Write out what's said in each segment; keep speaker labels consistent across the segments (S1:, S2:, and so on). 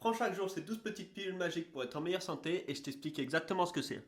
S1: Prends chaque jour ces 12 petites pilules magiques pour être en meilleure santé et je t'explique exactement ce que c'est.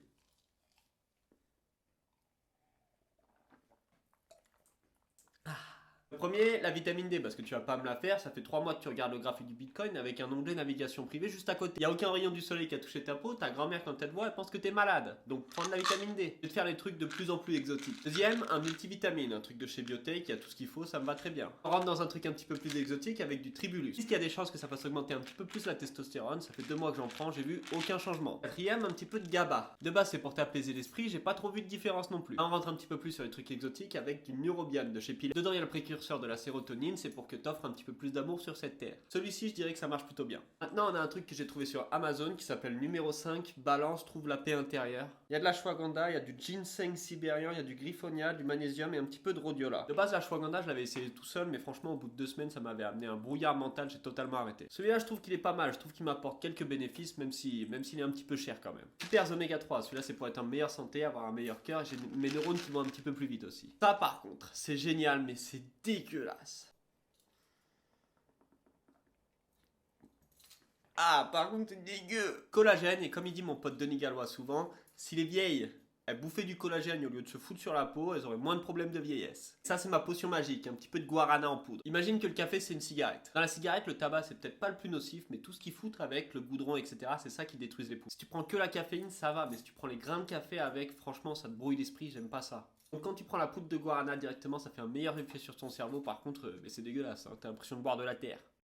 S1: Le premier, la vitamine D, parce que tu vas pas me la faire, ça fait 3 mois que tu regardes le graphique du Bitcoin avec un onglet navigation privée juste à côté. Il n'y a aucun rayon du soleil qui a touché ta peau, ta grand-mère quand elle te voit, elle pense que t'es malade. Donc prends de la vitamine D. Je vais te faire les trucs de plus en plus exotiques. Deuxième, un multivitamine, un truc de chez Biotech, qui a tout ce qu'il faut, ça me va très bien. On rentre dans un truc un petit peu plus exotique avec du tribulus. Puisqu'il y a des chances que ça fasse augmenter un petit peu plus la testostérone, ça fait 2 mois que j'en prends, j'ai vu aucun changement. Quatrième, un petit peu de GABA. De base c'est pour t'apaiser l'esprit, j'ai pas trop vu de différence non plus. Là, on rentre un petit peu plus sur les trucs exotiques avec du Neurobian de chez Pile. Dedans il y a le précurseur de la sérotonine, c'est pour que t'offres un petit peu plus d'amour sur cette terre. Celui-ci, je dirais que ça marche plutôt bien. Maintenant, on a un truc que j'ai trouvé sur Amazon qui s'appelle numéro 5, Balance, trouve la paix intérieure. Il y a de l'ashwagandha, il y a du ginseng sibérien, il y a du griffonia, du magnésium et un petit peu de rhodiola. De base, l'ashwagandha, je l'avais essayé tout seul, mais franchement, au bout de 2 semaines, ça m'avait amené un brouillard mental, j'ai totalement arrêté. Celui-là, je trouve qu'il est pas mal, je trouve qu'il m'apporte quelques bénéfices, même s'il est un petit peu cher quand même. Super oméga 3, celui-là, c'est pour être en meilleure santé, avoir un meilleur cœur, j'ai mes neurones qui vont un petit peu plus vite aussi. Ça, par contre, c'est génial, mais c'est dégueulasse. Ah, par contre, c'est dégueu. Collagène, et comme il dit mon pote Denis Gallois souvent, si les vieilles, elles bouffaient du collagène au lieu de se foutre sur la peau, elles auraient moins de problèmes de vieillesse. Ça, c'est ma potion magique, un petit peu de guarana en poudre. Imagine que le café, c'est une cigarette. Dans la cigarette, le tabac, c'est peut-être pas le plus nocif, mais tout ce qu'il foutre avec, le goudron, etc., c'est ça qui détruise les poumons. Si tu prends que la caféine, ça va, mais si tu prends les grains de café avec, franchement, ça te brouille l'esprit, j'aime pas ça. Donc quand tu prends la poudre de guarana directement, ça fait un meilleur effet sur ton cerveau, par contre, mais c'est dégueulasse, hein, t'as l'impression de boire de la terre.